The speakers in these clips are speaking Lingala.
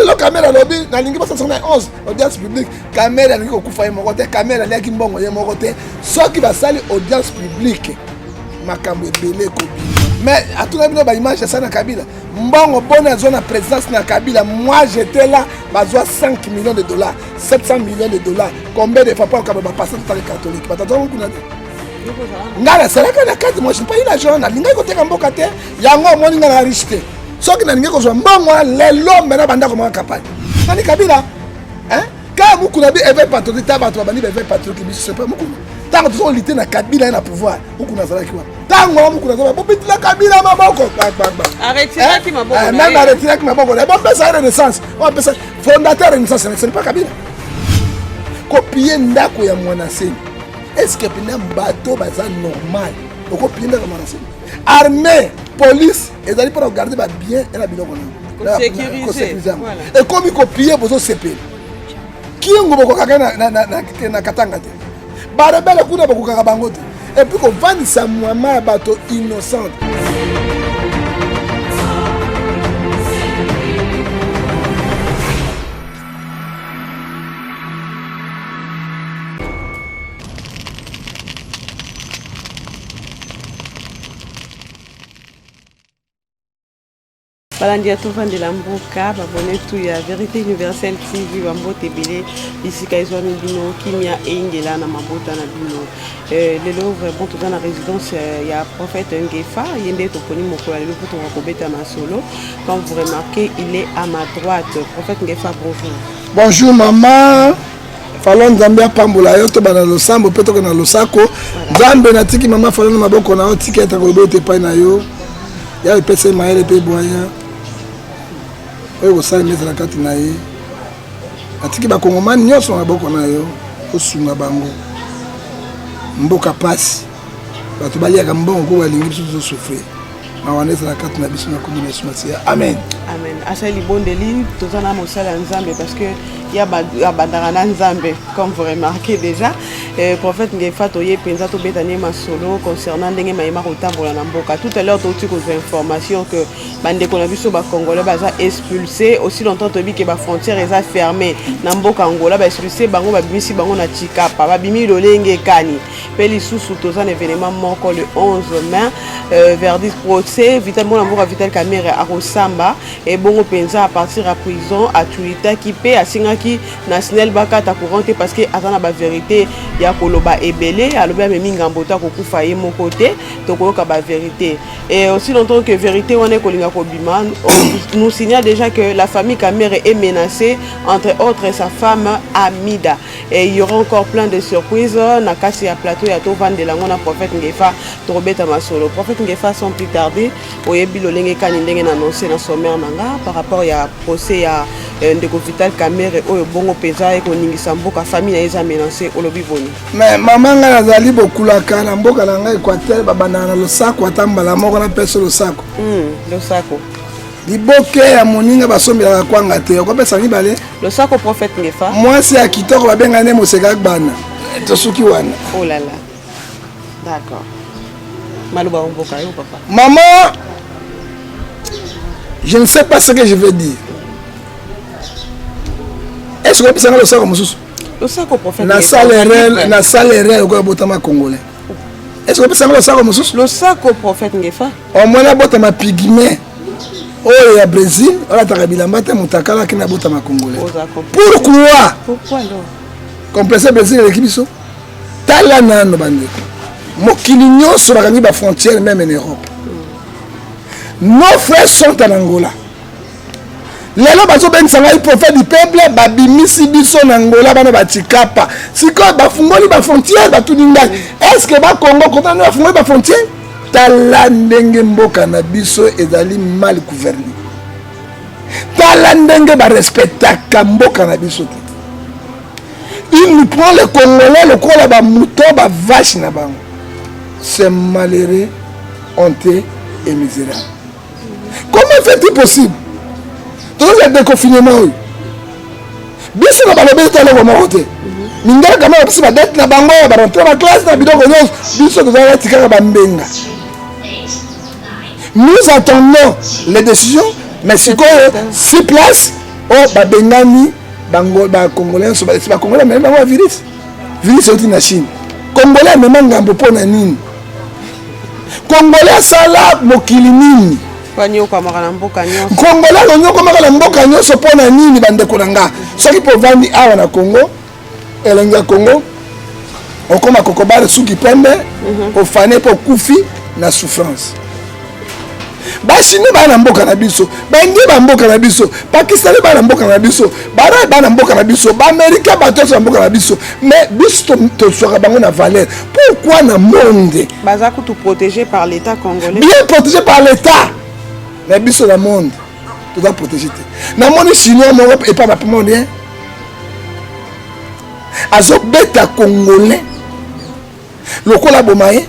La caméra lobby, dans l'ingé 11, audience publique, caméra l'ingé au koufa mon côté, caméra l'ingé mbongo mon côté, ce qui va salir audience publique, ma caméra belé kobi. Mais à tout le monde ba image ça na Kabila, mbongo bonne zone à présence na Kabila, moi j'étais là, bazoa 5 millions de dollars, 700 millions de dollars, combien de fois pour Kabila passer dans les catholiques, pas tant qu'on a dit. Ngala c'est là que na carte, moi je pas eu l'argent, na l'ingé côté kamboka te, yango moi ngala richeté. Ce qui n'a rien que moi, les l'homme maintenant banda comment capable. Nani Kabila, hein? Quand vous connaissez éveil patriotique, tabac, bandi éveil patriotique, c'est pas beaucoup. Tant que vous luttez na Kabila na pouvoir, vous connaissez ça quoi? Tant que vous connaissez, vous piquez la Kabila maboko. Arrêtez qui m'a beaucoup. Même arrêtez qui m'a beaucoup. On peut ça Renaissance, on peut ça fondateur Renaissance, ce n'est pas Kabila. Copier ndako ya mwanaseni. Est-ce que pina bateau baza normal? On copier ndako ya mwanaseni. Armée, police, et d'aller pour regarder bien et la bilan sécuriser. Et comme il copie pour CP. Qui est na katanga te. Barabela kuna bakukaka bango te. Et puis qu'on vende sa maman bateau innocente. Balandia tout vendre la mboka, abonné tout ya Vérité Universelle TV, bambo tebele, ici kaizwa bino, kimia engela na mabota na bino. Lelo vraiment tout dans la résidence ya prophète Ngefa, yende toponi moko ya lelo pour kobeta na solo. Comme vous remarquez, il est à ma droite. Prophète Ngefa, bonjour. Bonjour maman. Falon Nzambe apambola yo to bana losambo peto na losako. Nzambe na tiki mama falon na maboko na tiketa ko bote pa na yo. Ya pese maele pe boya. Oyo kosala meza na kati na ye atiki bakongomani nyonso na maboko na yo osunga bango mboka pasi bato baliaka mbongo ko balingi biso tozosouffrir mawana ezala kati na biso na kombo na Yesu Masiya. Amen. Amen. Asali bondeli tozana mosala nzambe parce que ya bandara na nzambe comme vous remarquez déjà. Prophète Ngefa toye penza to betanie masolo concernant ndenge mayema kotambola na mboka. Tout à l'heure tu as information que bande ko na biso ba congolais baza expulsé aussi longtemps to bi que ba frontière eza fermée na mboka Angola ba expulsé bango ba bimisi bango na Chikapa ba bimi lolenge kani pe lisusu toza na événement moko le 11 mai verdict procès Vital Mona mboka Vital Kamerhe a Rosamba et bongo penza à partir à prison à Tuita qui pe a singaki national bakata courante parce que azana ba vérité ya koloba ebele aloba memi ngambota kokufa ye moko te tokoyoka ba vérité et aussi longtemps que vérité wana kolinga kobima nous signale déjà que la famille Kamerhe est menacée entre autres sa femme Amida et il y aura encore plein de surprises na kasi ya plateau ya to vandela ngona prophète Ngefa to robeta masolo prophète Ngefa sans plus tarder oyebi lolenge kani ndenge na annoncé na sommaire nanga par rapport ya procès ya ndeko Vital Kamerhe oyo bongo peza e koningisa mboka famille na eza menacée olobi boni. Mais maman nga nazali bokulaka na mboka na ngai Équateur babanda na losako atambala moko na peso losako. Losako. Liboke ya moninga basombela kwanga te okopesa mibale. Losako prophète Ngefa. Moi c'est à kitoko babenga ne moseka bana. Tosuki wana. Oh là là. D'accord. Malouba mboka yo papa. Maman, je ne sais pas ce que je veux dire. Est-ce que vous pensez que le sac comme ça? Le sac au prophète. Na salaire au botama congolais. Est-ce que vous pensez que le sac comme ça? Le sac au prophète Ngefa. Au moins la botama pygmée. Oh ya Brésil, on a tarabila mbate mutakala qui na botama congolais. Pourquoi? Pourquoi non? Complexé Brésil l'équipe so. Tala nano bandeko. Mokili nyonso bakangi ba frontière même en Europe. Nos frères sont en Angola. Lelo bazo ben sanga prophète du peuple babimisi biso na Angola bana batikapa. Siko bafungoli ba frontière batuninga. Est-ce que ba Congo kontinue bafungoli ba frontière? Tala ndenge mboka na biso ezali mal gouverné. Tala ndenge ba respectaka mboka na biso. Il nous prend le Congolais le quoi ba mouton ba vache na bango. C'est malheureux, honteux et misérable. Comment fait-il possible? Dans le déconfinement, biso na balobi toloko moko te mindele kama bapesi badete na bango barentre na classe na biloko nyonso biso tozala neti kaka bambenga. Nous attendons les décisions mais sikoyo si place oyo babengani bacongolais nyonso bacongolais amemi bango virus euti na Chine. Congolais amema ngambo mpo na nini? Congolais asala mokili nini? Congolais alonyokomaka na mboka nyonso mpo na nini bandeko na nga? Soki mpo ovandi awa na Congo elongi ya Congo okoma kokobare suki pembe ofane mpo okufi na souffrance. Bachine bana mboka na biso, baindie ba mboka na biso, Pakistanais bana mboka na biso, Baraye bana mboka na biso, ba Américain bato na mboka na biso, mais biso to soka bango na valeur. Pourquoi na monde baza ko tout protégé par l'état congolais? Bien protégé par l'état. Mais biso na monde, tu dois protéger. Na monde chinois mo et pas ma monde hein. Azo beta congolais. Lokola bomaye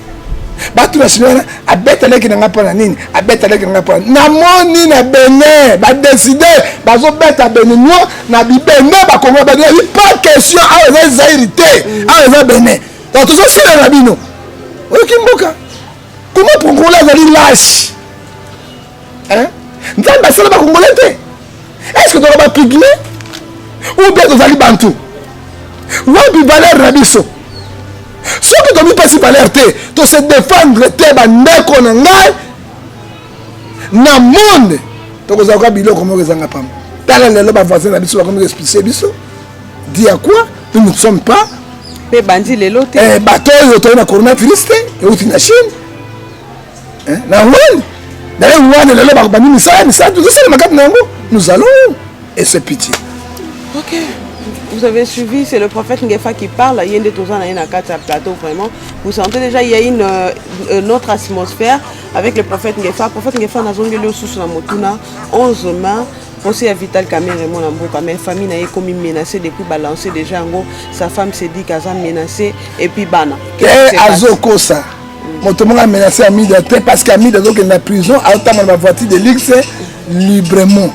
bato na chinois abeta leki na ngapa na nini abeta leki na ngapa na moni na Benin ba décider bazo beta Béninois na bibene ba Congo ba dire pas question à les zairité à les Benin donc tout ça c'est na bino oki mboka comment congolais ali lâche hein nzamba sala ba congolais te est-ce que tu vas pigmer ou bien tu ali bantu wabi valeur na biso. Ce que tu as mis pas si valeur te, tu se défendre te bandeko na ngai na monde. Tu as quoi bilo comme les angapam. Tala lelo ba voisin na biso ba comme expliquer biso. Dis à quoi nous ne sommes pas pe bandi lelo te. Bateau yo to na coronavirus te, et au na Chine. Hein? Na Wuhan. D'ailleurs Wuhan lelo ba bani misa tout ça le magat nango. Nous allons et c'est pitié. OK. Vous avez suivi, c'est le prophète Ngefa qui parle. Il y a des tours à plateau vraiment. Vous sentez déjà il y a une autre atmosphère avec le prophète Ngefa. Le prophète Ngefa n'a jamais eu sous la motuna 11 mains. Aussi à Vital Kamere mon amboka. Mais famille n'a comme menacée depuis balancé déjà en gros. Sa femme s'est dit qu'elle a menacé et puis bana. Azoko ça. Mon tout le monde a menacé Amida parce qu'Amida donc est dans la prison. À autant ma voiture de l'X librement.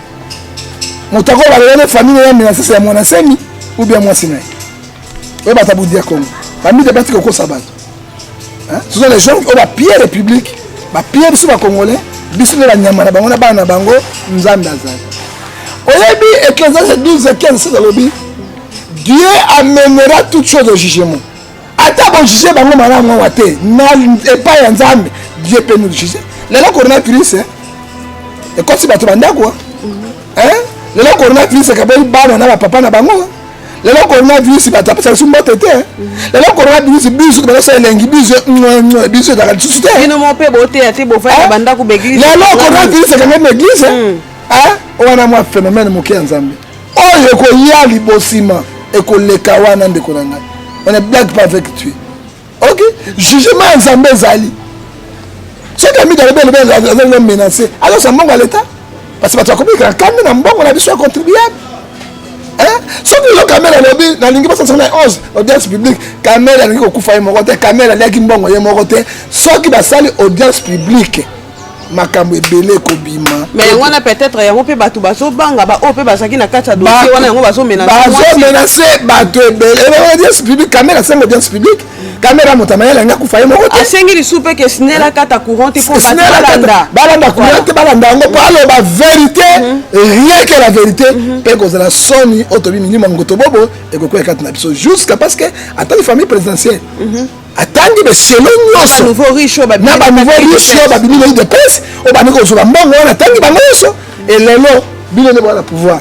Mon taco va la famille n'a menacé c'est mon ami. Ou bien moi c'est oui bah t'as beau dire comme famille de bâti coco sabat hein ce sont les gens qui ont la pierre république la pierre sur les Congolais biso de la nyamana bango na bana bango nzambe azali oyebi Ecclésiaste 12:15 c'est dans le Bible Dieu amènera toutes choses au jugement ata bon juger bango malamu wate na pas ya nzambe Dieu peut nous juger les là coronavirus hein et quand c'est bato banda quoi hein les là coronavirus c'est kabeli bana na papa na bango. Le coronavirus va taper sur mon tête. Le coronavirus biso ba sa lengi biso da tout ça. Ino mo pe bote ati bo fa banda ku beglise. Le coronavirus c'est quand même église. Hein? On a moi phénomène mo ki nzambe. Oyo ko ya libosima e ko leka wana ndeko nanga. On est blague pas avec tu. OK? Jugement nzambe zali. Ce qui a mis dans le bel menacé. Alors ça monte à l'état parce que tu as compris que quand même on a besoin contribuable. Hein? Ce que le caméra lobby dans l'ingi pas 11 audience publique caméra ngi ko kufa mo côté caméra leki mbongo ye mo côté ce qui va salir audience publique makambo ebele ko bima mais on a peut-être yango pe batu baso banga ba o pe basaki na kata dossier wana yango baso menacer batu ebele audience publique caméra c'est audience publique caméra motamayela nga kufa ye mo côté asengi lisupe que snela kata courant pour balanda courant balanda ngo parle ba vérité rien que la vérité pe ko la soni otobi minimum ngoto bobo et ko kweka na biso jusqu'à parce que attends famille présidentielle attendez mais selon nous nouveau riche ba nouveau riche ba bini de presse o ba niko zo ba mbongo on attendez ba ngoso et lelo bino ne ba pouvoir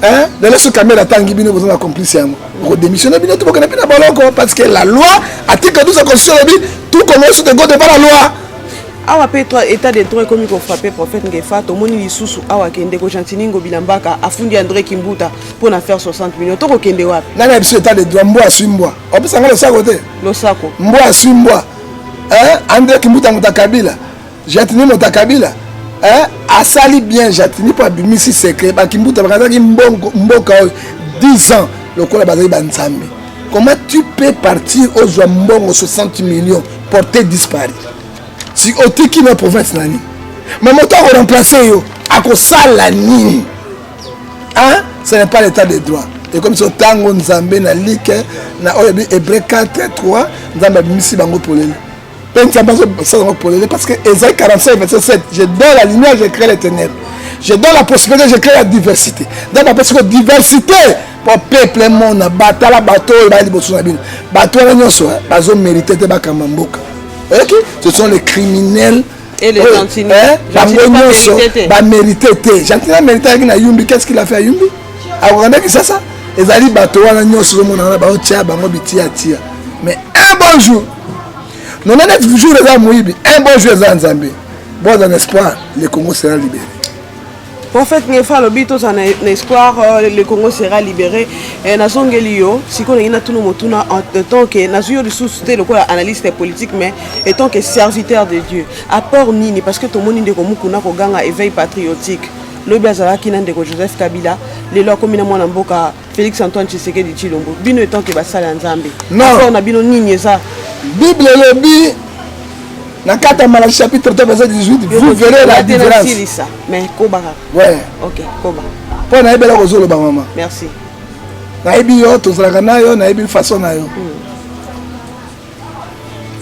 hein de laisser caméra tangi bino besoin de complice yango ko démissionner bino tout bokana bina boloko parce que la loi article 12 de la constitution dit tout commence de go devant la loi. Awa pe toi état de droit comme ko frapper prophète Ngefa to moni lisusu awa kende ko Chantini Ngobila Mbaka afundi André Kimbuta pour na faire 60 millions to ko kende wapi nana biso état de droit mbo aswimbwa opesa ngalo sa côté lo sako mbo aswimbwa hein André Kimbuta mutakabila Chantini mutakabila hein asali bien Chantini pour abimisi secret ba Kimbuta bakazaki mboka 10 ans le kola bazali banzambe. Comment tu peux partir aux Zambongo 60 millions porter disparu si au tiki na province nani mais moto remplacer yo à cause la nini hein ce n'est pas l'état de droit et comme ça tango nzambe na like na oyebi Hébreux 4:3 nzambe abimisi bango polele pe nzambe ça bango polele parce que Ésaïe 45 verset 7 je donne la lumière je crée les ténèbres je donne la prospérité je crée la diversité donc parce que diversité pour peuple monde batala bato ba liboso na bino bato na nyonso bazo mériter te bakamba mboka OK ce sont les criminels et les gentils ba mérité te gentil mérité na Yumbi qu'est-ce qu'il a fait à Yumbi akokanda kisasa ezali bato wana nyonso mona na ba otia bango bitia tia mais un bon jour non net jour eza moyibi un bon jour eza nzambe bon dans espoir le Congo sera libéré. Prophète Ngefa lobito ça na espoir le Congo sera libéré et na songeli yo siko ngina tuno motuna en tant que na yo de sous-té le quoi analyste politique mais étant que serviteur de Dieu apport nini parce que tout monde ndeko mukuna ko ganga éveil patriotique lobi azalaki na ndeko Joseph Kabila lelo akomina mwana mboka Félix Antoine Tshisekedi Tshilombo bino étant que basala nzambe non na bino nini ça Bible lobi dans 4 Malachie chapitre 3 verset 18 vous verrez la différence mais koba ouais OK koba pour na ebela kozolo ba maman merci na ebi yo tozalaka na yo na ebi façon na yo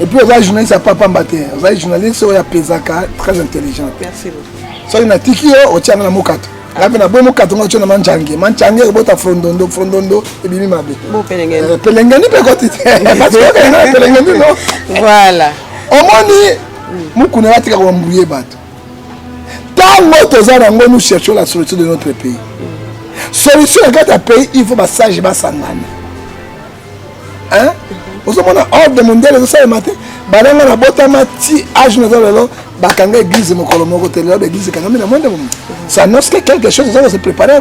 et puis aux journalistes à papa mbaté aux journalistes oya pesaka très intelligent merci beaucoup so na tiki yo otiana na mokato ngabe na bo mokato ngocho na manchange bota frondondo ebimi mabe bo pelengeni pe koti parce que na pelengeni non voilà omoni mukuna batika ko mbouyer bato tango tozana ngo nous cherchons la solution de notre pays solution dans notre pays il faut passage basangana hein osomona ordre mondial ça matin balanga na botama ti âge na lelo bakanga église mokolo moko tele ba église kanga na monde ça annonce que quelque chose va se préparer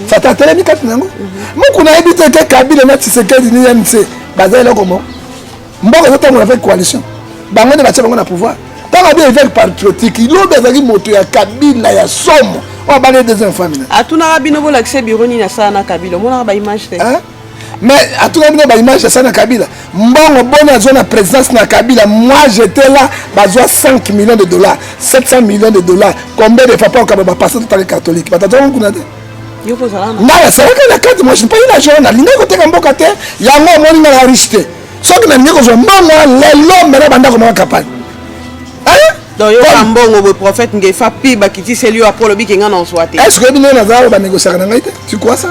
ça t'attend mi kat nango mukuna ebite te Kabila na Tshisekedi ni MC bazela komo mboko zoto mo avec coalition bango ne batia bango na pouvoir tant bien avec patriotique il lobe ezaki moto ya Kabila ya somo on ba les deuxième famille atuna rabino bola kse bironi na sana Kabila mona ba image te hein mais atuna bino ba image ya sana Kabila mbongo bona zone présidence na Kabila moi j'étais là bazwa 5 millions de dollars 700 millions de dollars combien de fois pas ba passer tout catholique batata on kuna te yo pozala na c'est vrai que la carte moi je pas une agent na linga ko te kamboka te yango moni na riche soki na ndeko zo mbongo lelo mera banda ko campagne donc yo kambongo le prophète Ngefa pi bakiti selio apolo bikenga na swate est-ce que bino na zalo ba négocier na ngai te tu crois ça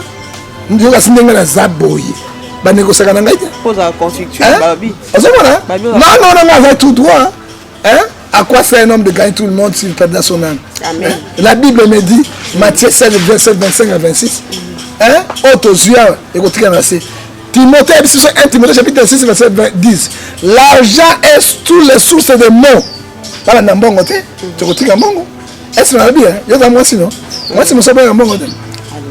ndio ka sindenga na zaboye ba négocier na ngai te pose la constitution babi ozomona non va tout droit hein à quoi sert un homme de gagner tout le monde s'il perd son âme amen la Bible me dit Matthieu 7 27 25 à 26 hein autozia et kotika na se Timothée 1 Timothée chapitre 6 verset 10 l'argent est toutes les sources de maux voilà na mbongo te tokotika mbongo est-ce que na bien yo za mwasi no mwasi mosobo ya mbongo te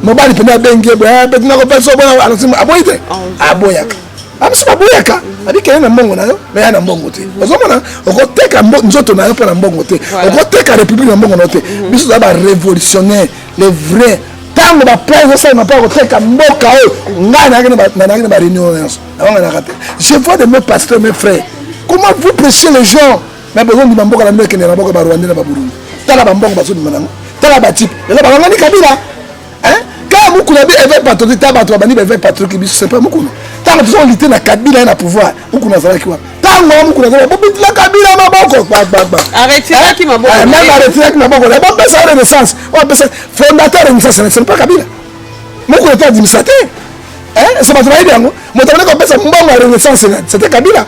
mobali pena bengi ba betina ko peso bona alosima aboyite aboyaka amisi aboyaka abikele na mbongo nayo mais ya na mbongo te ozomona okoteka nzoto nayo pe na mbongo te okoteka république na mbongo no te biso za ba révolutionnaire les vrais tango ba place ça m'a pas okoteka mboka o ngana na ba réunion nyonso avant na raté je vois de mes pasteurs mes frères comment vous prêchez les gens mais besoin de mboka na meke na mboka ba Rwanda na ba Burundi tala ba mbongo bazo manango tala ba type lelo ba ngani Kabila hein quand mukuna bi évêque patriotique ta bato bani évêque patriotique biso c'est pas mukuna tango besoin lutter na Kabila na pouvoir mukuna zala kiwa tango mukuna zala bobiti la Kabila maboko ba arrêtez qui maboko même arrêtez qui maboko la bonne personne renaissance on peut fondateur de renaissance c'est pas Kabila mukuna ta administrateur hein c'est pas travailler bien moi t'avais qu'on pense mbongo renaissance c'était Kabila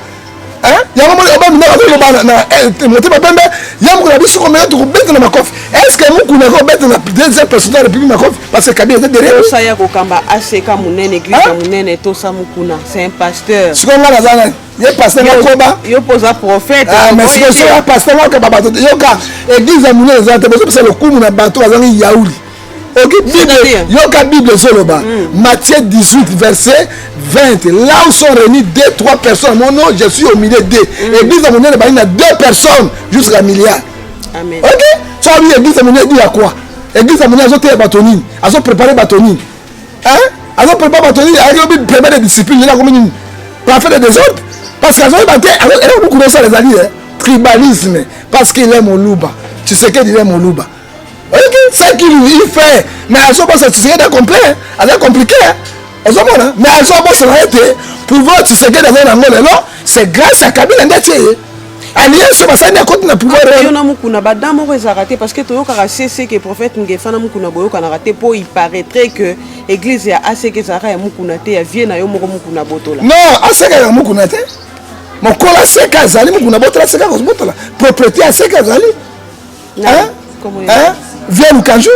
hein yango mo ba mina ko ba na motema pembe yango na biso ko mena to beta na makofi est-ce que mukuna ko beta na deuxième personne de la République makofi parce que Kabila était derrière ça ya ko kamba aseka munene église munene to sa mukuna c'est un pasteur ce qu'on a là zana ye pasteur makoba yo posa prophète mais c'est un pasteur makoba bato yo ka église munene zana te parce que le kumu na bato azangi yauli OK Bible yoka Bible soloba Matthieu 18 verset 20 là où sont réunis 2-3 personnes mon nom je suis au milieu d'eux église à mon nom il y a 2 personnes jusqu'à milliard amen OK ça veut dire église à mon nom dit à quoi église à mon nom azote batonine azo préparer batonine hein azo préparer batonine avec le premier des disciples là comme une prophète de désordre parce que azo baté elle a beaucoup de ça les alliés tribalisme parce qu'il aime Oluba tu sais qu'il aime Oluba OK c'est qu'il fait mais azo pas ça c'est complet c'est compliqué ozomona mais azobosana ete pouvoir Tshisekedi aza nango lelo c'est grâce à Kabila ndeti ye alliance basani akoti na pouvoir yo na mukuna badam moko ezalaka te parce que toyokaka sese ke prophète Ngefa na mukuna boyokanaka te mpo il paraîtrait que église ya aseke ezalaka ya mukuna te ya vie na yo moko mukuna botola non aseka ya mukuna te mokola aseka azali mukuna botola aseka kobotola propriété aseka azali vie lukanju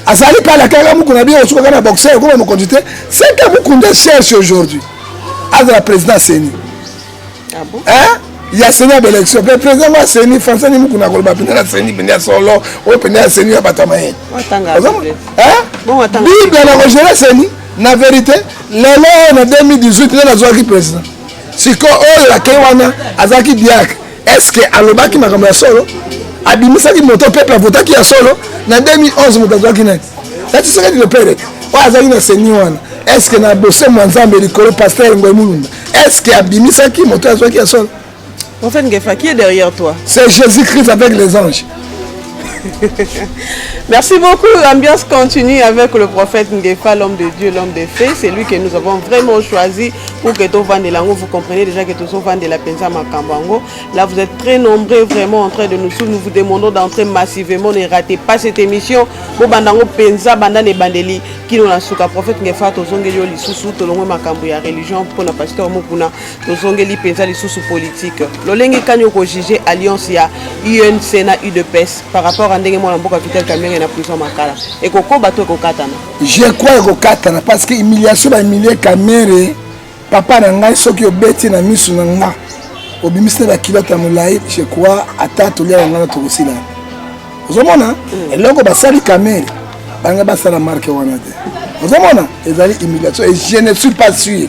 azali pala kaka mukuna bien osukaka na boxer okoma mokonzi te seka mukunda cherche aujourd'hui azala président seni il y a Seigneur d'élection. Le président va Seigneur français ni mukuna koloba pena Seigneur pena solo o pena Seigneur ya batamaye. Bible na rogera Seigneur na vérité lelo na 2018 na zwaki président. Siko o la kewana azaki diak. Est-ce que alobaki makambo ya solo abimisaki moto peuple votaki ya solo na 2011 moto zwaki net. Ça tu sais que le père o azaki na Seigneur wana. Est-ce que na bosse mwanzambe likolo pasteur Ngwemulunda. Est-ce que abimisaki moto zwaki ya solo? Prophète Ngefa, qui est derrière toi? C'est Jésus-Christ avec les anges. Merci beaucoup. L'ambiance continue avec le prophète Ngefa, l'homme de Dieu, l'homme de faits. C'est lui que nous avons vraiment choisi pour que tout vende lango. Vous comprenez déjà que tout vende la pensa makambango. Là, vous êtes très nombreux vraiment en train de nous suivre. Nous vous demandons d'entrer massivement. Ne ratez pas cette émission. Pour bandango pensa banda ne bandeli qui nous a souka prophète Ngefa to zongeli li susu to longo makambo ya religion pour na pasteur mokuna to zongeli pensa li susu politique. Lolenge kanyo ko juger alliance ya UNC na UDPS par rapport à ndenge mona mboka Vital Kamerhe na prison makala et koko bato ko katana. Je crois ko katana parce que humiliation ba humilier Kamerhe papa na ngai soki obeti na misu na nga obimisi ba kilota mulai je crois ata to lia ngana to kosila. Ozomona eloko basali Kamerhe banga basala marque wana te. Ozomona ezali humiliation et je ne suis pas sûr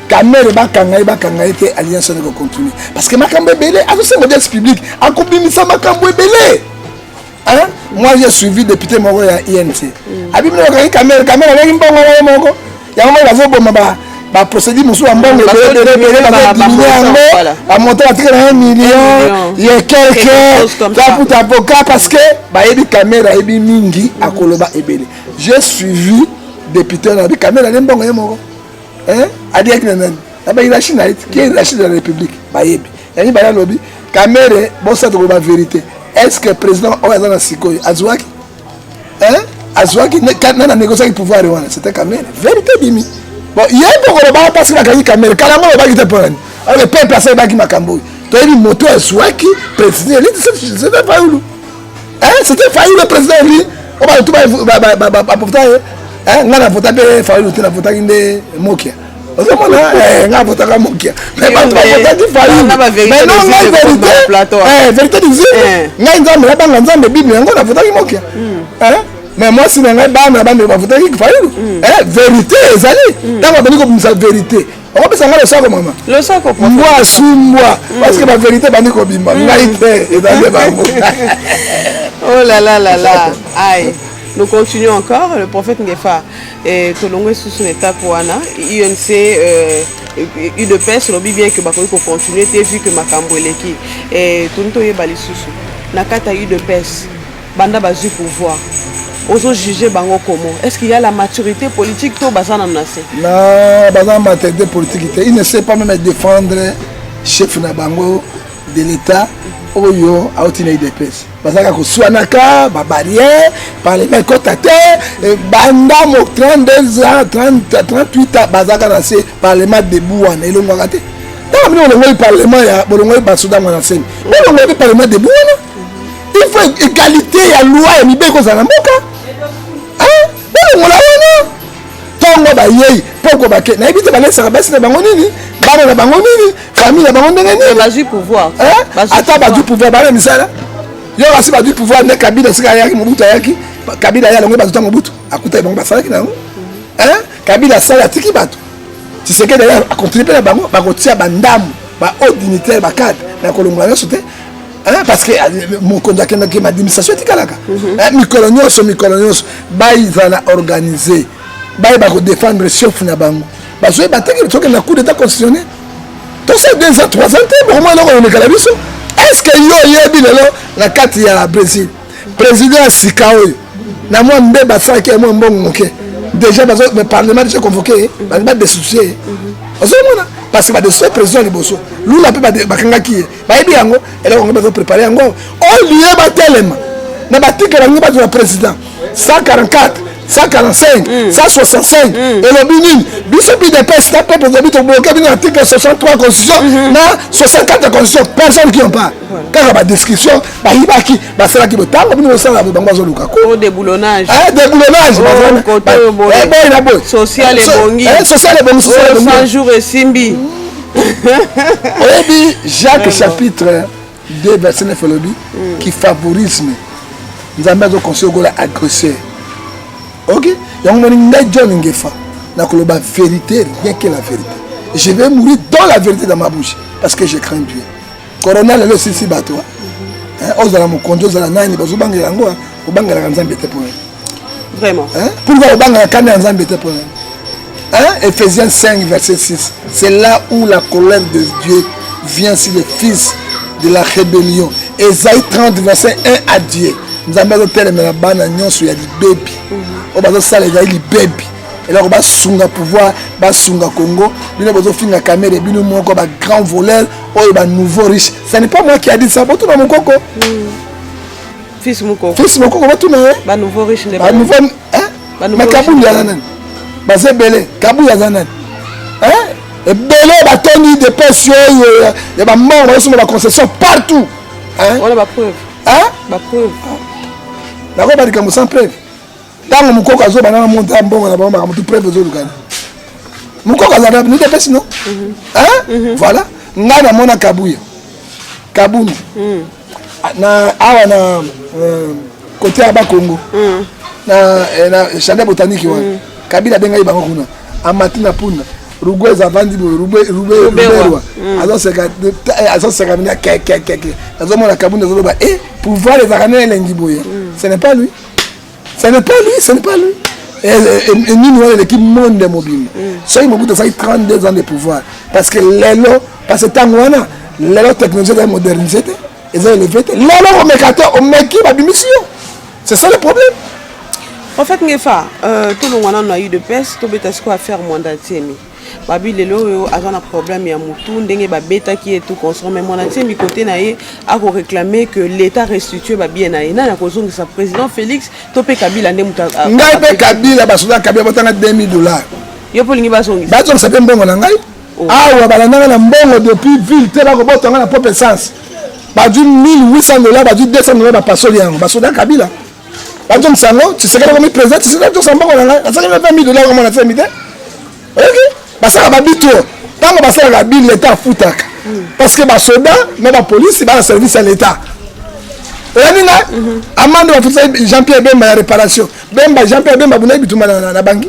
Kamerhe bakanga ete alliance ne continue parce que makambo belé azo modeste public akobimisa makambo belé. Hein? Moi j'ai suivi député moko ya INC. Abimina ka Kamerhe avec mbongo moko. Ya moko bazoboma ba procédure musu mbongo ba monter à 1 million, il y a quelqu'un pour avocat parce que ba yebi Kamerhe yebi mingi akoloba ebele. J'ai suivi député na Kamerhe na mbongo moko. Hein? Adi ak nan. Aba ila Chine qui est la Chine de la République ba yebi. Yani ba lobby Kamerhe bon ça de la vérité. Est-ce que le président Oazana Sikoy Azouaki Azouaki n'a négocié le pouvoir c'était Kamerhe. Vérité bimi. Bon, il y a un peu de parce que la Kamerhe, Kalamo va quitter pour elle. Le peuple a fait Baki Makambo. Tu as dit moto Azouaki, président, c'était Fayoulou. C'était Fayoulou le président. On va tout voter. On a voté Fayoulou, on a voté Mokia. Nga votaka mokia mais pas trop votaki Fayoulou mais non la vérité disait nga nzambe la banga nzambe bible yango na votaki mokia mais moi si nga bana bana ba votaki Fayoulou vérité ezali tango bani ko bimisa vérité on peut s'engager le sako maman le sako moi sumwa parce que la vérité bani ko bimba ngai te ezali ba oh là là là là aïe. Nous continuons encore, le prophète Ngefa et Tolongwe sous son état pour Anna, UNC, UDPS, lobby bien que Bakoy pour continuer, t'es vu que Makambo Leki et Tonto Yebali Susu, Nakata UDPS, Banda Bazu pouvoir. Oso juger bango comment? Est-ce qu'il y a la maturité politique to bazana menacé? Non, bazana maturité politique, il ne sait pas même défendre chef na bango de l'État. Oyo autina UDPS bazaka ko swanaka ba barrière parlement kotate banda mo 32 ans 38 ans bazaka na se parlement debout wana elongo kate ta mino le parlement ya bolongo ba soudan wana sen bolongo le parlement debout wana il faut égalité ya loi ya mibeko za mboka bolongo la wana tongo ba yei poko ba ke na ebite ba lesa ba sina bango nini bana na bango nini famille na bango ndenge nini bazu pouvoir ata bazu pouvoir bana misala yo kasi bazu pouvoir ne Kabila sika yaki Mobutu yaki Kabila ya longo bazu Mobutu akuta bango basalaki nango Kabila sala tiki bato Tshisekedi d'ailleurs a continué na bango ba kotia bandamu ba haut dignitaire ba cadre na kolongola nyonso te parce que mon conduit ma administration tikalaka mikolo nyonso baizala organiser ba ko défendre chef na bango parce que bataki toke na coup d'état constitutionnel donc c'est 2 ans 3 ans pour moi on est calabiso est-ce que yo yebi lelo la carte ya Brésil président Sikaoyo na moi mbeba saki moi mbongo moke déjà le parlement déjà convoqué va destituer parce que va destituer président liboso lula pe bakangaki ba yebi yango et là on va préparer yango au lieu ba telema na batika bangi ba du président 144 145 165 et le binin biso bi de peste ta peuple de bito bloqué bin article 63 constitution na 64 constitution personne qui en parle quand la description ba hibaki ba sala ki botango bino sala ba bango zoluka ko déboulonnage social et bongi social et bongi 100 jours et simbi oyebi Jacques chapitre 2 verset 9 lobi qui favorisme nzambe azo conseiller gola agresseur. Ok, donc John Ngefa n'a que la vérité, rien que la vérité. Je vais mourir dans la vérité dans ma bouche parce que je crains Dieu. Corona le sisi bato. Ozala mo konjo zala nani bazobanga yango obanga la nzambe te pour. Vraiment. Pourquoi obanga kana nzambe te pour? Ephésiens 5 verset 6. C'est là où la colère de Dieu vient sur les fils de la rébellion. Ésaïe 30 verset 1 à Dieu. Nzambe azotelemela bana nyonso ya libebi o bazosala ezali libebi eloko basunga pouvoir basunga Congo bino bazofinga caméra bino moko ba grand voleur oyo ba nouveau riche. Ce n'est pas moi qui a dit ça botuna mokoko fils mokoko botuna ba nouveau riche ne ba nouveau mais kabu ya nani bazebele kabu ya nani ebele batoni de pension ya ba mort baso ba concession partout on a ba preuve ba preuve d'accord ba dikamu sans preuve dans mon coco azo banana monta mbongo na bamba kamutu preuve zo lukana mon coco azana ni de pesi non voilà ngana mona kabuya kabuni na awa na côté aba Congo na jardin botanique wa kabila benga ibango kuna amatina puna rugweza vandi ruberwa azo seka mina keke azo mona kabuni zo ba pouvoir les arraner lengi boya ce n'est pas lui. Ce n'est pas lui. Et nous, l'équipe monde mobile. Ça, il m'a dit 32 ans de pouvoir. Parce que parce que tant que technologie est modernisée, ils ont élevé. On met qui ma mission. C'est ça le problème. En fait, Ngefa, tout le monde a eu de peste, tout le monde a fait mandat. Babi lelo a un problème ya mutu ndenge ba beta qui est tout consommer mon entier mi côté naé a réclamer que l'état restitue ba bien naé na cause que sa président Félix topé Kabila ndé muta ngai Kabila basuda Kabila botanga $2000 yo polingi basongi bazo sape mbongo na ngai awa balanga na mbongo depuis ville te ba ko botanga na propre essence ba du $1800 ba du $200 ba pasoli yango basuda Kabila bazo msango tu sais que comme président tu sais que ça mbongo na ngai ça $2000 comme on a fait mité OK basala babito tango basala la bille l'état futaka parce que ba soda mais la police ba service à l'état yanina amande ba futa Jean-Pierre Bemba ya réparation Bemba Jean-Pierre Bemba buna bituma na bangi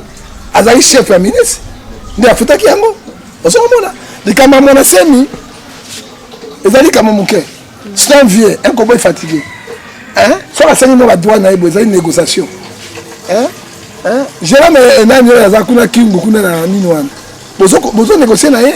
azali chef ya ministre ndia futaki yango osomona likama mona semi ezali kama muke c'est un vieux un combat fatigué so la seni no ba droit na ibo ezali négociation Jérôme nani ya kuna kingu kuna na nini wana bozo négocier na ye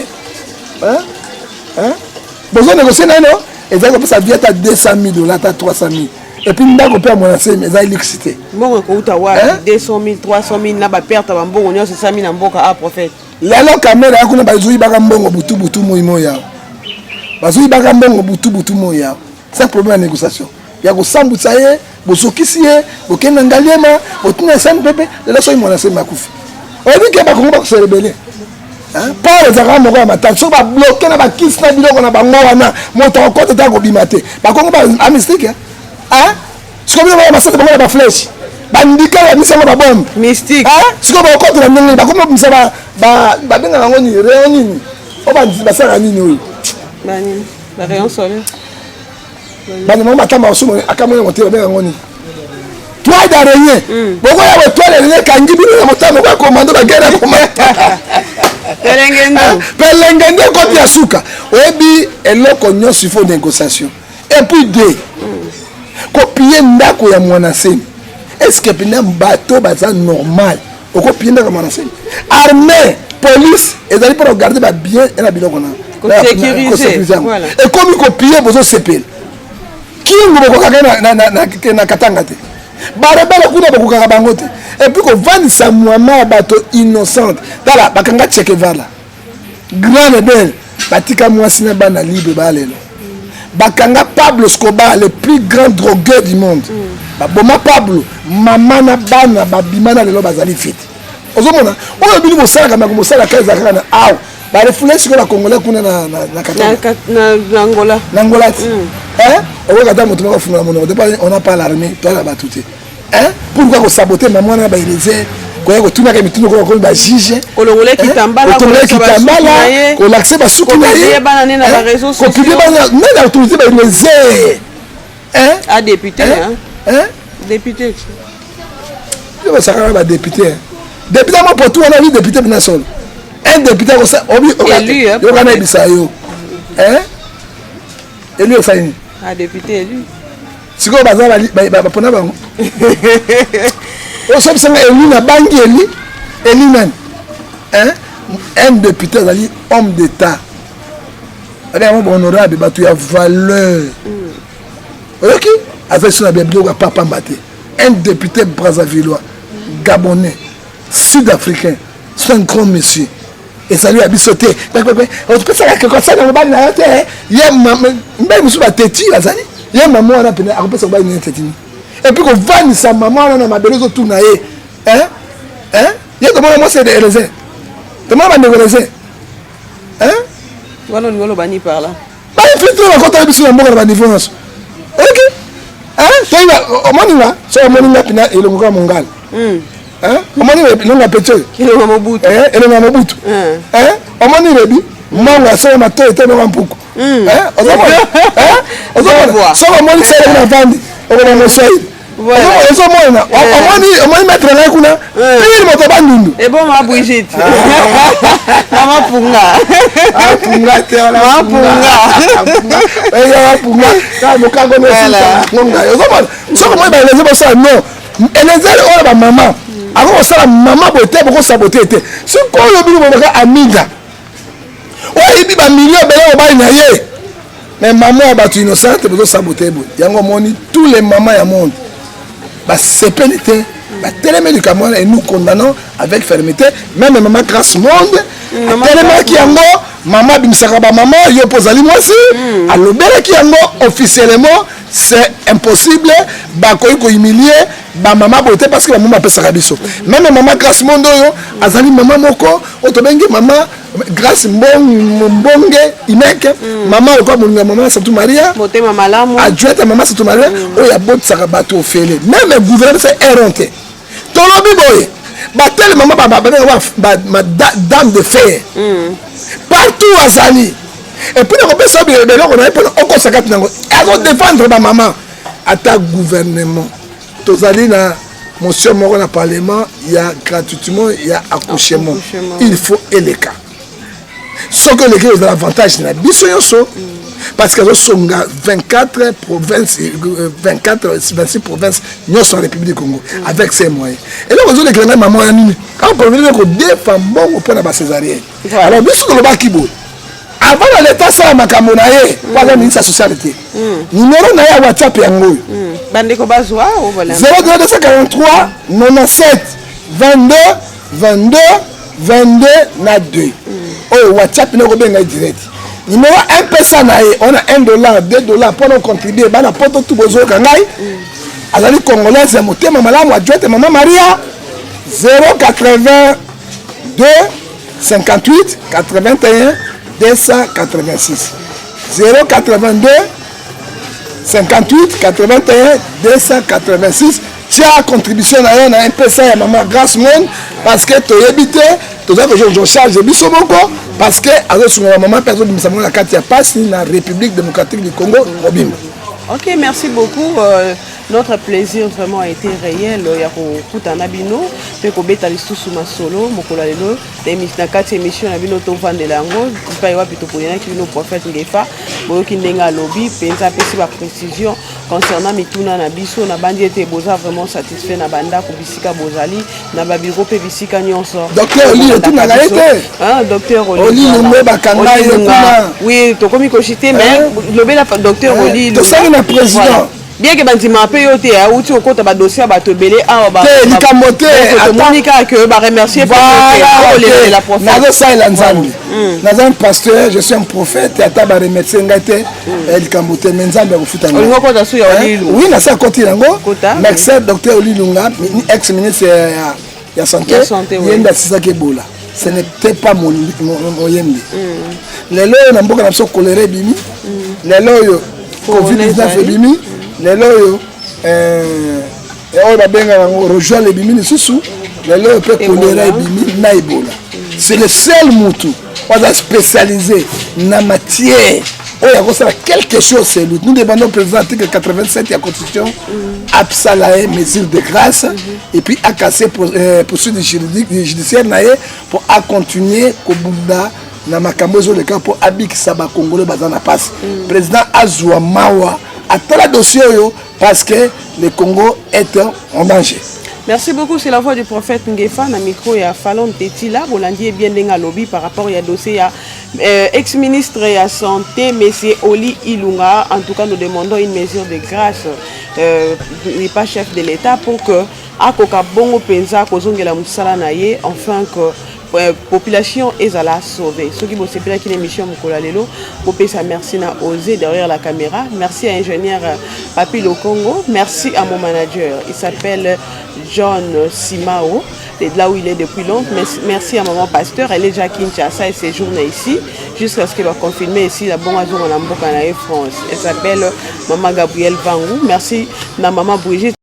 bozo négocier na no ezali ko sa vie ta $200,000 ta $300,000 et puis ndako pe mon ancien ezali l'électricité mbongo ko uta wa 200,000 300,000 na ba perte ba mbongo nyonso 100,000 na mboka a prophète lelo caméra yakuna bazui baka mbongo butu moya bazui baka mbongo butu moya c'est un problème de négociation ya ko sambutsa ye bosokisi ye bokenda ngaliema botina sen bébé lelo so mon ancien makufi oyebi ke ba kongo ba se rebeller pas les arabes moko ya matatu so ba bloquer na ba kiss na biloko na bango wana moto okote ta ko bimate ba kongo ba amystique siko bino ba masate bango ba flèche ba ndika ya misango ba bombe mystique siko ba okote na ndenge ba kongo misa ba benga bango ni rayon nini o ba sala nini oyo bani ba rayon solaire bani mo matamba osumo akamwe ngote ba bango ni toi d'araignée boko ya toi les kangi bino na motamo ba commando ba guerre komata pelengendo kopi ya suka oyebi eloko nyonso ifo négociation et puis deux kopie ndako ya mwanaseni est-ce que pina bato baza normal okopie ndako ya mwanaseni armée police ezali pour regarder ba bien et na biloko na sécuriser voilà et comme kopie bozo sepel kingo boko kaka na katanga te barebele kuna bakokaka bango te et puis kovandisa mwama ya bato innocente tala bakanga Che Guevara grand rebelle batika mwasi na bana libre balelo bakanga Pablo Escobar le plus grand drogueur du monde baboma Pablo mama na bana babima na lelo bazali fiti ozomona oyo bino mosalaka na mosala kaza kana aw barefule siko la congolais kuna na Angola on va moto moko funa mono on n'a pas l'armée toi là batuté pourquoi ko saboter maman na ba élysée ko ko tuna ka mitino ko ba juge olongole kitambala ko l'accès ba suku na ye bana na ba réseaux sociaux ko publier bana na autorité ba élysée a député député je vais savoir ba député député moi pour tout on a vu député bina seul un député comme ça obi élu yo kana bisayo élu faini a député élu siko baza ba pona bango o sabi sanga élu na bangi élu nan un député ali homme d'état avec un honorable batu ya valeur OK avec son abiblo ka papa mbaté un député brazzavillois gabonais sud-africain c'est un grand monsieur et ça lui a bisoté on peut ça que ça dans le bal na terre ya même sous la tête azali ya maman na pena akopesa ko ba ni tête et puis ko vani sa maman na mabelezo tout na ye ya ko moi c'est des raisins comment va négocier voilà ngolo bani par là ba fait tout la côté biso na mboka na niveau nyonso OK toi au moninga so moninga pina elongoka mongal omoni longa pecho kilonga mobutu elonga mobutu omoni rebi mongo asala mato ete longa mpuku ozomona so omoni sele na vandi okona mosai ozomona omoni maître na kuna pili moto bandundu et bon ma Brigitte mama punga te wala punga ka mokango no sala ngonga ozomona so omoni ba les bossa non elezeli oyo ba mama ako osala mama bote boko saboter te sikoyo bino bobaka amiga oyebi bamilio bele obali na ye mais mama ya bato innocente bozo saboter boye yango omoni tous les mamans ya monde basepeli te batelemeli kamwana et nous condamnons avec fermeté même maman Grâce Monde atelemaki yango mama bimisaka bamama yo mpo ozali mwasi alobelaki yango officiellement c'est impossible bakoki kohumilier bamama boye te parce que bamama apesaka biso même mama Grâce Monde oyo azali mama moko oyo tobengi mama Grâce Mbonge Imeke mama okoa molinga mama Satou Maria motema malamu adjointe mama Satou Maria oyo abotisaka bato ofele même gouvernement c'est erronté tolobi boye batele mama dame de fer partout azali et puis nakopesa biloko na ye mpona okosakati nango akodéfendre bamama ata gouvernement tozali na motion moko na parlement ya gratuitement ya accouchement il faut eleka soki eleki ozala avantage na biso nyonso parce que azosonga 24 provinces 26 provinces nyonso na république Congo avec ses moyens eloko ozolekela ngai mama ya nini akoprovenir kodefa mbongo mpona bacésarienne alors biso tolobaki boye avant na l'état asala makambo na ye po aza ministre social te numero na ye ya whatsapp yango oyo bandeko bazwa 0243 97 22 22 22 na 2 oyo whatsapp na kobenga direct numéro mpesa na ye on a $1 $2 mpona contribuer bana poto tu bozoyoka ngai azali congolaise ya motema malamu adjointe mama Maria 082 58 81 286 082 58 81 286 tia contribution na yo na mpesa ya mama Grâce Monde parce que toyebi te toza ko je charge biso moko parce que azosunga mama personne bimisa mona kati ya pasi na République démocratique du Congo obima. OK, merci beaucoup. Notre plaisir vraiment a été réel. Ya kokutana bino pe kobeta lisusu masolo mokola lelo na kati émission na bino to vandela yango pa yewa pito poyena ki bino prophète Ngefa boyoki ndenga lobi penza pesi ba précision concernant mituna na biso na bandi ete boza vraiment satisfait na banda ko bisika bozali na ba biro pe bisika nyonso. Docteur Oli tuna ga ete docteur Oli Oli nombe bakanga ye kuna oui to komi ko chiter mais lobela docteur Oli to sali na président bien que bandima pe yo te auti okota ba dossier ba to belé a ba te likambo te monika que ba remercier pour la prophète nazo salela nzambe naza un pasteur je suis un prophète ata ba remercier ngai te likambo te mais nzambe akufuta ngai olingo kota su ya olilu oui na sa koti nango merci docteur Olilunga ex ministre ya santé yenda sisaki ebola ce n'était pas mon yembe lelo na mboka na biso choléra ebimi lelo oyo covid-19 ebimi lelo oyo oyo babenga yango rejoindre ebimi lisusu lelo oyo mpe choléra ebimi na ebola c'est le seul mutu oza spécialisé na matière oyo akosala quelque chose c'est lui nous demandons au président article 87 ya constitution apsala ye mesure de grâce et puis akase poursuite judiciaire na ye pour acontinuer kobunda na makambo ezoleka mpo abikisa bakongole baza na pasi président azwa mawa atala dossier oyo parce que le Congo est en danger. Merci beaucoup, c'est la voix du prophète Ngefa. Na micro ya Falon Tetila, Bolandi bien denga lobby par rapport à dossier ya ex-ministre de la Santé, M. Oli Ilunga. En tout cas, nous demandons une mesure de grâce. Il n'est pas chef de l'État pour que Akoka Bongo Penza Kozongela Moussala Naye, enfin que population est à la sauver. Ceux qui vont se faire une émission Mukola Lelo, pour payer sa merci na osé derrière la caméra. Merci à l'ingénieur Papi Lokongo. Merci à mon manager. Il s'appelle John Simao. C'est là où il est depuis longtemps. Merci à maman pasteur. Elle est déjà Kinshasa et séjourne ici jusqu'à ce qu'elle va confirmer ici la bonne azon en Mboka na France. Elle s'appelle maman Gabrielle Vangou. Merci à maman Brigitte.